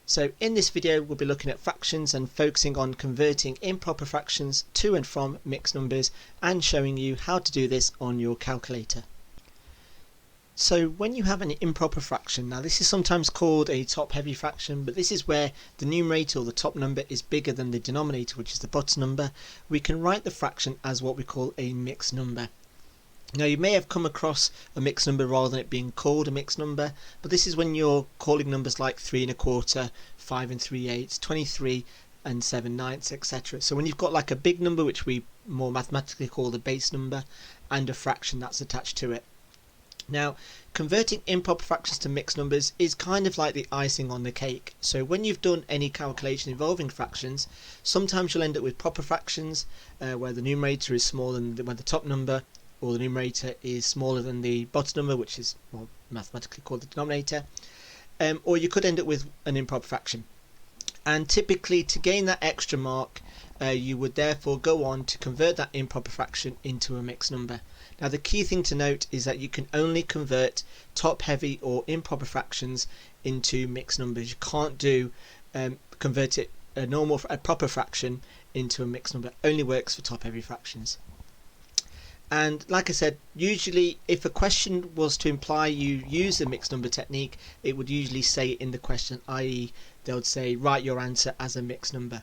So in this video we'll be looking at fractions and focusing on converting improper fractions to and from mixed numbers and showing you how to do this on your calculator. So when you have an improper fraction, now this is sometimes called a top-heavy fraction, but this is where the numerator or the top number is bigger than the denominator, which is the bottom number. We can write the fraction as what we call a mixed number. Now you may have come across a mixed number rather than it being called a mixed number, but this is when you're calling numbers like 3 1/4, 5 3/8, 23 and 7/9, etc. So when you've got like a big number, which we more mathematically call the base number, and a fraction that's attached to it. Now converting improper fractions to mixed numbers is kind of like the icing on the cake. So when you've done any calculation involving fractions, sometimes you'll end up with proper fractions where the numerator is smaller than the top number, or the numerator is smaller than the bottom number, which is more mathematically called the denominator, or you could end up with an improper fraction. And typically to gain that extra mark, you would therefore go on to convert that improper fraction into a mixed number. Now the key thing to note is that you can only convert top-heavy or improper fractions into mixed numbers. You can't do convert it a proper fraction into a mixed number. It only works for top-heavy fractions. And like I said, usually if a question was to imply you use the mixed number technique, it would usually say in the question, i.e. they would say write your answer as a mixed number.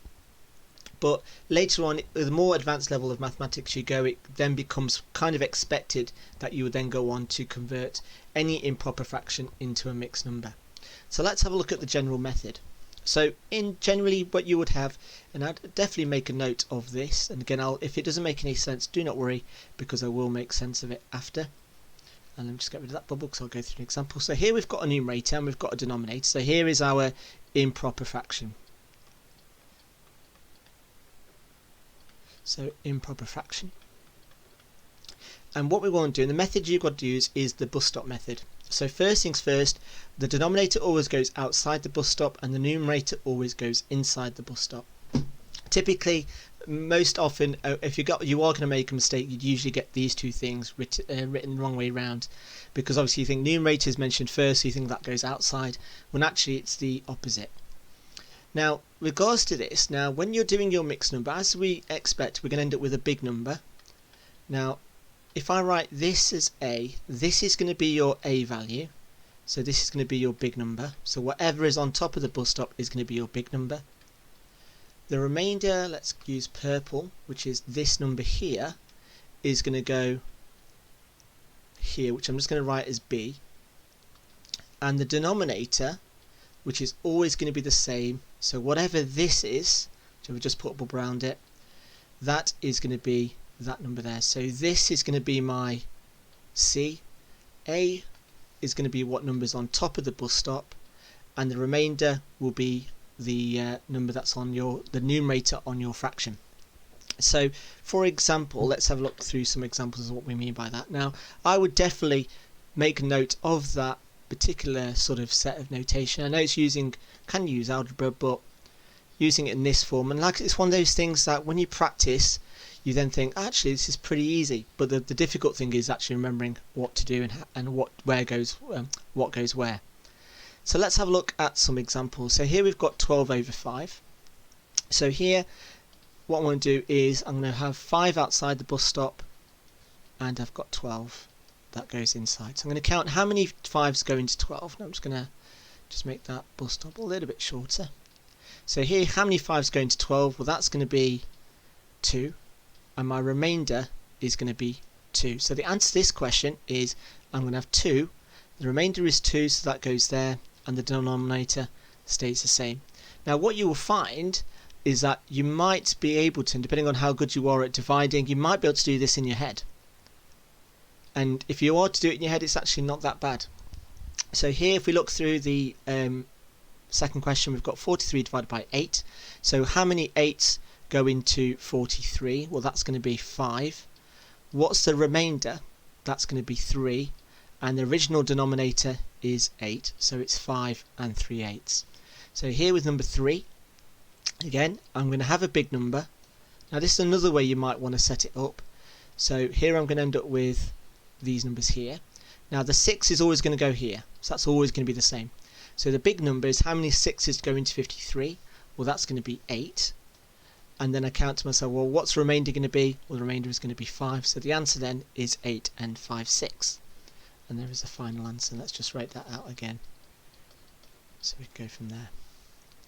But later on, the more advanced level of mathematics you go, it then becomes kind of expected that you would then go on to convert any improper fraction into a mixed number. So let's have a look at the general method. So in generally what you would have, and I'd definitely make a note of this, and again if it doesn't make any sense, do not worry, because I will make sense of it after. And let me just get rid of that bubble because I'll go through an example. So here we've got a numerator and we've got a denominator. So here is our improper fraction. So improper fraction. And what we want to do, and the method you've got to use is the bus stop method. So first things first, the denominator always goes outside the bus stop and the numerator always goes inside the bus stop. Typically, most often, if you are going to make a mistake, you'd usually get these two things written the wrong way around, because obviously you think numerator is mentioned first, so you think that goes outside, when actually it's the opposite. Now, regards to this, now when you're doing your mixed number, as we expect, we're going to end up with a big number. Now, if I write this as A, this is going to be your A value. So this is going to be your big number. So whatever is on top of the bus stop is going to be your big number. The remainder, let's use purple, which is this number here, is going to go here, which I'm just going to write as B. And the denominator, which is always going to be the same, so whatever this is, so we've just put a bubble around it, that is going to be that number there. So this is going to be my C, A is going to be what number's on top of the bus stop, and the remainder will be the number that's on the numerator on your fraction. So for example, let's have a look through some examples of what we mean by that. Now I would definitely make a note of that particular sort of set of notation. I know it's can use algebra, but using it in this form, and like it's one of those things that when you practice you then think actually this is pretty easy, but the difficult thing is actually remembering what to do and what goes where. So let's have a look at some examples. So here we've got 12 over 5. So here what I want to do is I'm going to have 5 outside the bus stop and I've got 12 that goes inside. So I'm going to count how many 5s go into 12. Now I'm just going to make that bus stop a little bit shorter. So here, how many 5s go into 12? Well, that's going to be 2, and my remainder is going to be 2. So the answer to this question is I'm going to have 2, the remainder is 2, so that goes there, and the denominator stays the same. Now what you will find is that you might be able to, depending on how good you are at dividing, you might be able to do this in your head. And if you are to do it in your head, it's actually not that bad. So here, if we look through the second question, we've got 43 divided by 8. So how many 8s go into 43? Well, that's going to be 5. What's the remainder? That's going to be 3. And the original denominator is 8. So it's 5 and 3/8. So here with number 3, again, I'm going to have a big number. Now this is another way you might want to set it up. So here I'm going to end up with these numbers here. Now the 6 is always going to go here, so that's always going to be the same. So the big number is how many 6's go into 53? Well, that's going to be 8. And then I count to myself, well, what's the remainder going to be? Well, the remainder is going to be 5. So the answer then is 8 and 5/6. And there is a final answer. Let's just write that out again. So we go from there.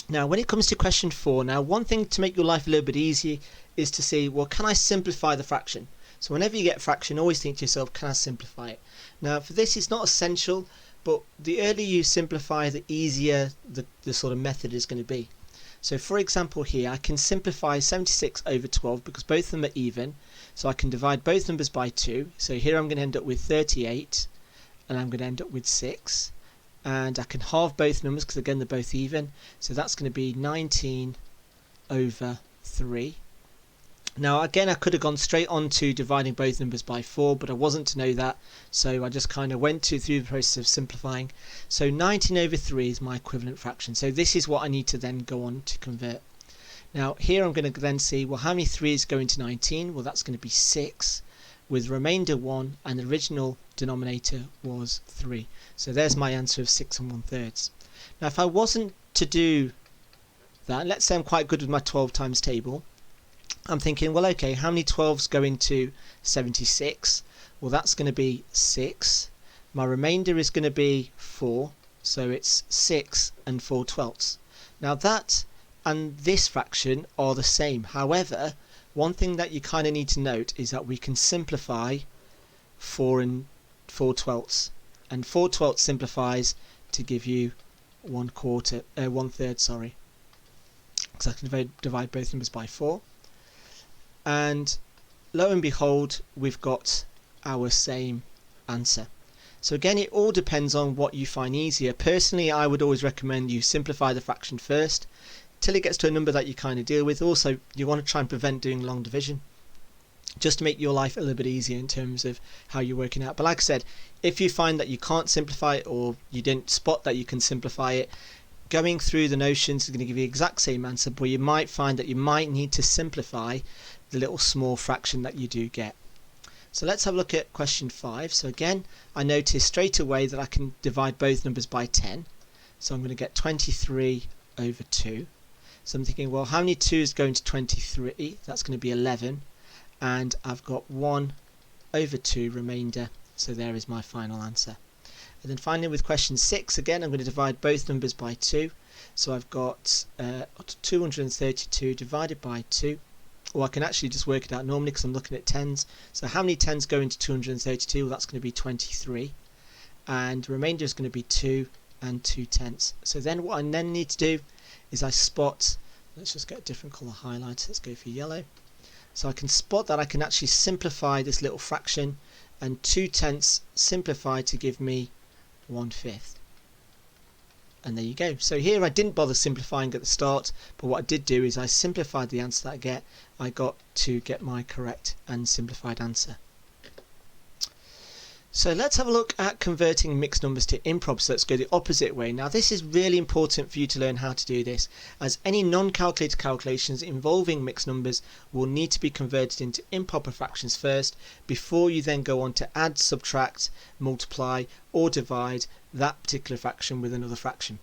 Now, when it comes to question 4, now one thing to make your life a little bit easier is to see, well, can I simplify the fraction? So whenever you get a fraction, always think to yourself, can I simplify it? Now, for this, it's not essential, but the earlier you simplify, the easier the sort of method is going to be. So for example here, I can simplify 76 over 12 because both of them are even. So I can divide both numbers by 2. So here I'm going to end up with 38 and I'm going to end up with 6. And I can halve both numbers because again they're both even. So that's going to be 19 over 3. Now again, I could have gone straight on to dividing both numbers by 4, but I wasn't to know that, so I just kind of went through the process of simplifying. So 19 over 3 is my equivalent fraction. So this is what I need to then go on to convert. Now here I'm going to then see, well, how many 3's go into 19? Well, that's going to be 6, with remainder 1, and the original denominator was 3. So there's my answer of 6 1/3. Now if I wasn't to do that, let's say I'm quite good with my 12 times table, I'm thinking, well, okay, how many 12's go into 76? Well, that's going to be 6. My remainder is going to be 4, so it's 6 and 4/12. Now that and this fraction are the same. However, one thing that you kind of need to note is that we can simplify 4 and 4/12. And 4/12 simplifies to give you 1/3, sorry. Because I can divide both numbers by 4. And lo and behold, we've got our same answer. So again, it all depends on what you find easier. Personally, I would always recommend you simplify the fraction first till it gets to a number that you kind of deal with. Also, you want to try and prevent doing long division, just to make your life a little bit easier in terms of how you're working out. But like I said, if you find that you can't simplify it, or you didn't spot that you can simplify it, going through the notions is going to give you the exact same answer, but you might find that you might need to simplify the little small fraction that you do get. So let's have a look at question 5. So again, I notice straight away that I can divide both numbers by 10. So I'm going to get 23 over 2. So I'm thinking, well, how many 2's go into 23? That's going to be 11. And I've got 1 over 2 remainder. So there is my final answer. And then finally with question 6, again, I'm going to divide both numbers by 2. So I've got 232 divided by 2. Or I can actually just work it out normally because I'm looking at tens. So how many 10's go into 232? Well, that's going to be 23. And the remainder is going to be 2 and 2/10. So then what I then need to do is I spot, let's just get a different colour highlighter, let's go for yellow. So I can spot that I can actually simplify this little fraction, and 2/10 simplify to give me 1/5. And there you go. So here I didn't bother simplifying at the start, but what I did do is I simplified the answer that I got to get my correct and simplified answer. So let's have a look at converting mixed numbers to improper. So let's go the opposite way. Now this is really important for you to learn how to do this, as any non-calculated calculations involving mixed numbers will need to be converted into improper fractions first, before you then go on to add, subtract, multiply or divide that particular fraction with another fraction.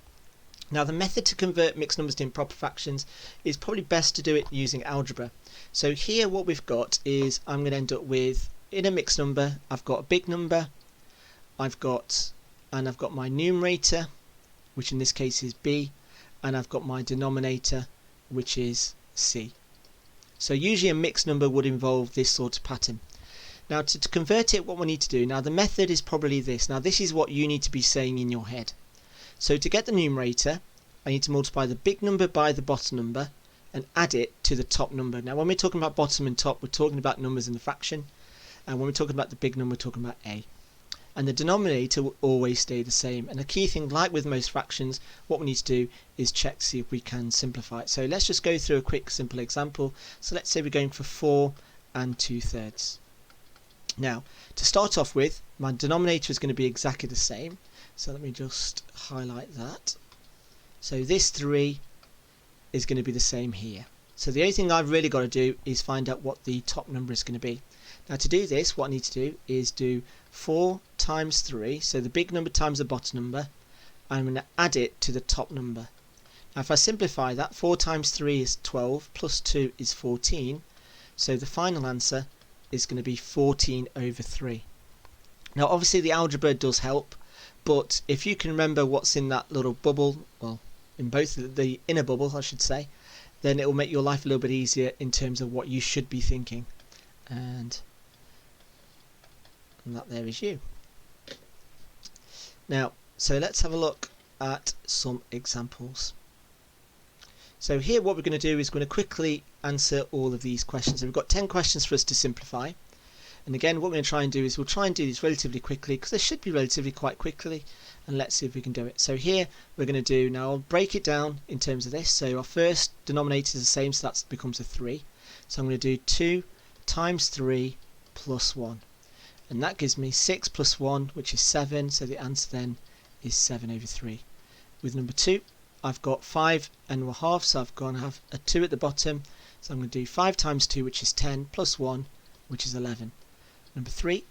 Now the method to convert mixed numbers to improper fractions is probably best to do it using algebra. So here what we've got is I'm going to end up with, in a mixed number, I've got a big number, I've got my numerator, which in this case is b, and I've got my denominator, which is c. So usually a mixed number would involve this sort of pattern. Now to convert it, what we need to do, now the method is probably this. Now this is what you need to be saying in your head. So to get the numerator, I need to multiply the big number by the bottom number and add it to the top number. Now when we're talking about bottom and top, we're talking about numbers in the fraction, and when we're talking about the big number, we're talking about a. And the denominator will always stay the same. And the key thing, like with most fractions, what we need to do is check to see if we can simplify it. So let's just go through a quick simple example. So let's say we're going for 4 and 2/3. Now to start off with, my denominator is going to be exactly the same. So let me just highlight that. So this 3 is going to be the same here. So the only thing I've really got to do is find out what the top number is going to be. Now to do this, what I need to do is do 4 times 3, so the big number times the bottom number, I'm going to add it to the top number. Now if I simplify that, 4 times 3 is 12, plus 2 is 14, so the final answer is going to be 14 over 3. Now obviously the algebra does help, but if you can remember what's in that little bubble, well, in both the inner bubble I should say, then it will make your life a little bit easier in terms of what you should be thinking. And that there is you. Now, so let's have a look at some examples. So here what we're going to do is we're going to quickly answer all of these questions. So we've got 10 questions for us to simplify. And again, what we're going to try and do is we'll try and do these relatively quickly, because they should be relatively quite quickly. And let's see if we can do it. So here we're going to do, now I'll break it down in terms of this. So our first denominator is the same, so that becomes a 3. So I'm going to do 2 times 3 plus 1. And that gives me 6 plus 1, which is 7. So the answer then is 7 over 3. With number 2, I've got 5 and a half, so I've got to have a 2 at the bottom. So I'm going to do 5 times 2, which is 10, plus 1, which is 11. Number 3,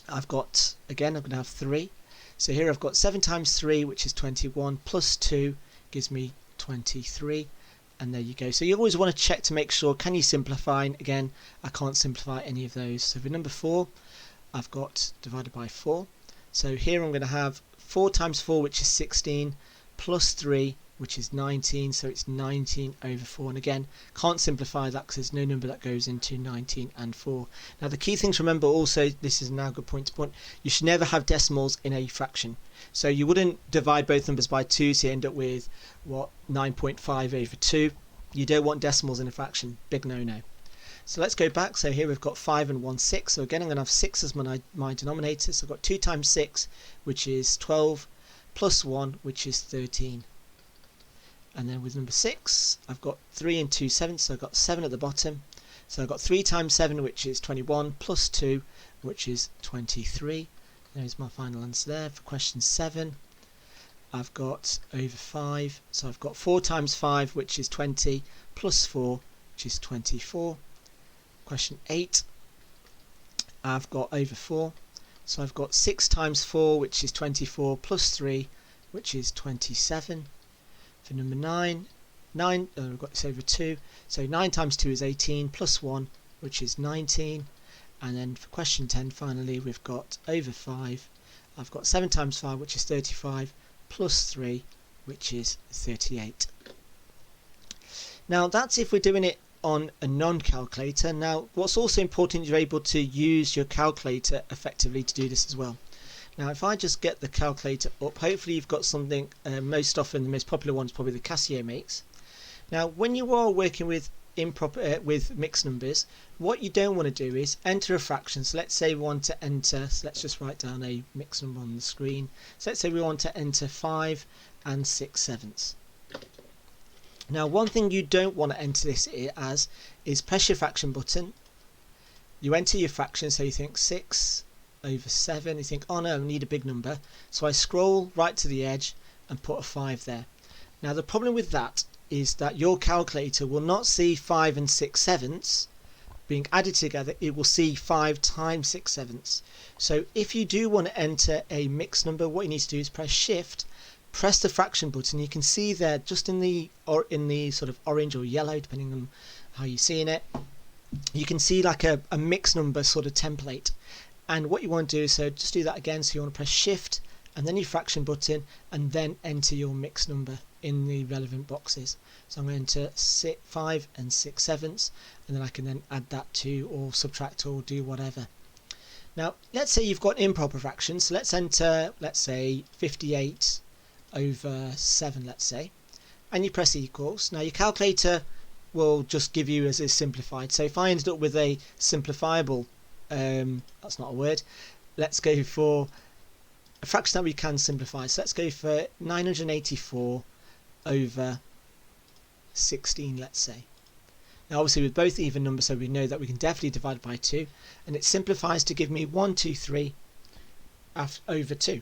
I've got, again, I'm going to have 3. So here I've got 7 times 3, which is 21, plus 2 gives me 23. And there you go. So you always want to check to make sure, can you simplify? And again, I can't simplify any of those. So for number 4, I've got divided by 4. So here I'm going to have 4 times 4, which is 16, plus 3, which is 19, so it's 19 over 4. And again, can't simplify that because there's no number that goes into 19 and 4. Now the key thing to remember also, this is now a good point to point, you should never have decimals in a fraction. So you wouldn't divide both numbers by 2, so you end up with, what, 9.5 over 2. You don't want decimals in a fraction, big no-no. So let's go back. So here we've got 5 and 1, 6. So again, I'm going to have 6 as my denominator. So I've got 2 times 6, which is 12, plus 1, which is 13. And then with number 6, I've got 3 and 2 7s, so I've got 7 at the bottom. So I've got 3 times 7, which is 21, plus 2, which is 23. There's my final answer there for question 7. I've got over 5, so I've got 4 times 5, which is 20, plus 4, which is 24. Question 8, I've got over 4, so I've got 6 times 4, which is 24, plus 3, which is 27. For number 9, we've got this over 2, so 9 times 2 is 18, plus 1, which is 19. And then for question 10, finally, we've got over 5. I've got 7 times 5, which is 35, plus 3, which is 38. Now that's if we're doing it on a non-calculator. Now what's also important, you're able to use your calculator effectively to do this as well. Now if I just get the calculator up, hopefully you've got something, most often the most popular one is probably the Casio makes. Now when you are working with with mixed numbers, what you don't want to do is enter a fraction. So let's say we want to enter, so let's just write down a mixed number on the screen. So let's say we want to enter 5 and 6 sevenths. Now one thing you don't want to enter this as is press your fraction button. You enter your fraction, so you think 6 over 7, you think, oh no, I need a big number. So I scroll right to the edge and put a 5 there. Now the problem with that is that your calculator will not see 5 and 6 sevenths being added together, it will see 5 times 6 sevenths. So if you do want to enter a mixed number, what you need to do is press shift, press the fraction button. You can see there just in the sort of orange or yellow, depending on how you're seeing it, you can see like a mixed number sort of template. And what you want to do is, so just do that again, so you want to press shift and then your fraction button and then enter your mixed number in the relevant boxes. So I'm going to enter 5 and 6 sevenths, and then I can then add that to, or subtract, or do whatever. Now let's say you've got improper fractions, so let's enter, let's say 58 over 7, let's say, and you press equals. Now your calculator will just give you as is simplified. So if I ended up with a simplifiable, that's not a word, let's go for a fraction that we can simplify. So let's go for 984 over 16, let's say. Now obviously with both even numbers, so we know that we can definitely divide by 2, and it simplifies to give me 123 over 2.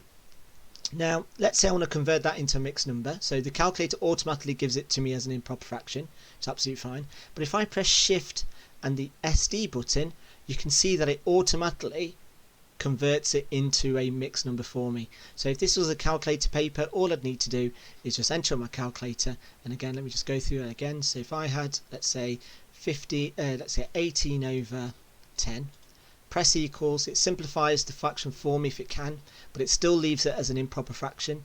Now let's say I want to convert that into a mixed number, so the calculator automatically gives it to me as an improper fraction. It's absolutely fine. But if I press shift and the SD button, you can see that it automatically converts it into a mixed number for me. So if this was a calculator paper, all I'd need to do is just enter on my calculator, and again let me just go through it again. So if I had, let's say 18 over 10, press equals, it simplifies the fraction for me if it can, but it still leaves it as an improper fraction.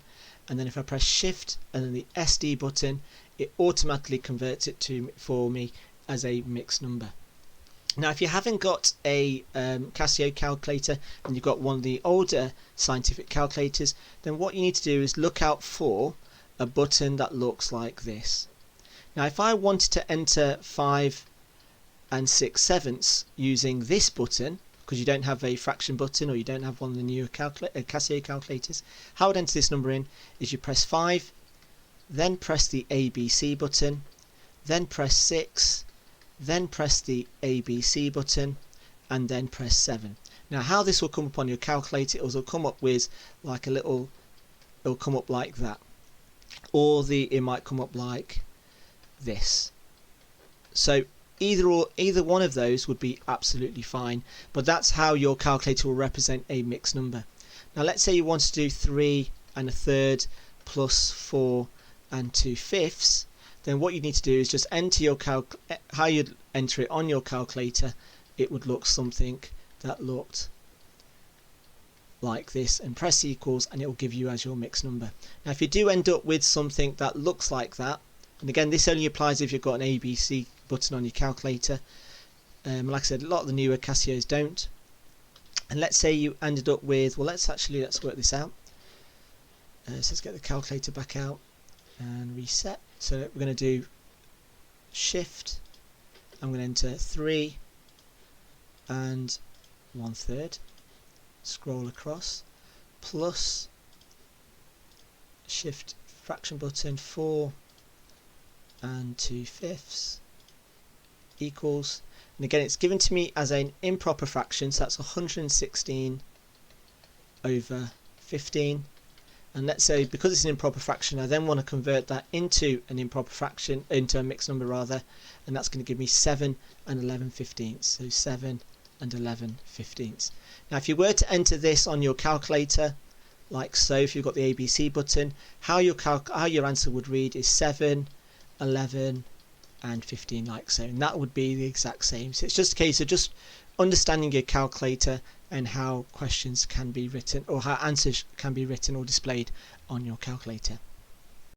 And then if I press shift and then the SD button, it automatically converts it for me as a mixed number. Now if you haven't got a Casio calculator and you've got one of the older scientific calculators, then what you need to do is look out for a button that looks like this. Now if I wanted to enter 5 and 6/7 using this button, because you don't have a fraction button or you don't have one of the newer Casio calculators, how I'd enter this number in is you press 5, then press the ABC button, then press 6, then press the ABC button, and then press 7. Now how this will come up on your calculator, it will come up with like a little, it'll come up like that, or it might come up like this. So either one of those would be absolutely fine, but that's how your calculator will represent a mixed number. Now let's say you want to do 3 1/3 plus 4 2/5, then what you need to do is just enter your how you'd enter it on your calculator. It would look something that looked like this, and press equals and it will give you as your mixed number. Now if you do end up with something that looks like that, and again this only applies if you've got an ABC button on your calculator, like I said, a lot of the newer Casios don't, and let's say you ended up with, well let's work this out. So let's get the calculator back out and reset. So we're going to do shift, I'm going to enter 3 1/3, scroll across, plus shift fraction button 4 2/5 equals, and again it's given to me as an improper fraction, so that's 116 over 15. And let's say because it's an improper fraction, I then want to convert that into an improper fraction, into a mixed number rather, and that's going to give me 7 11/15. So 7 11/15. Now if you were to enter this on your calculator like so, if you've got the ABC button, how your answer would read is 7 11 and 15, like so, and that would be the exact same. So it's just a case of just understanding your calculator and how questions can be written, or how answers can be written or displayed on your calculator.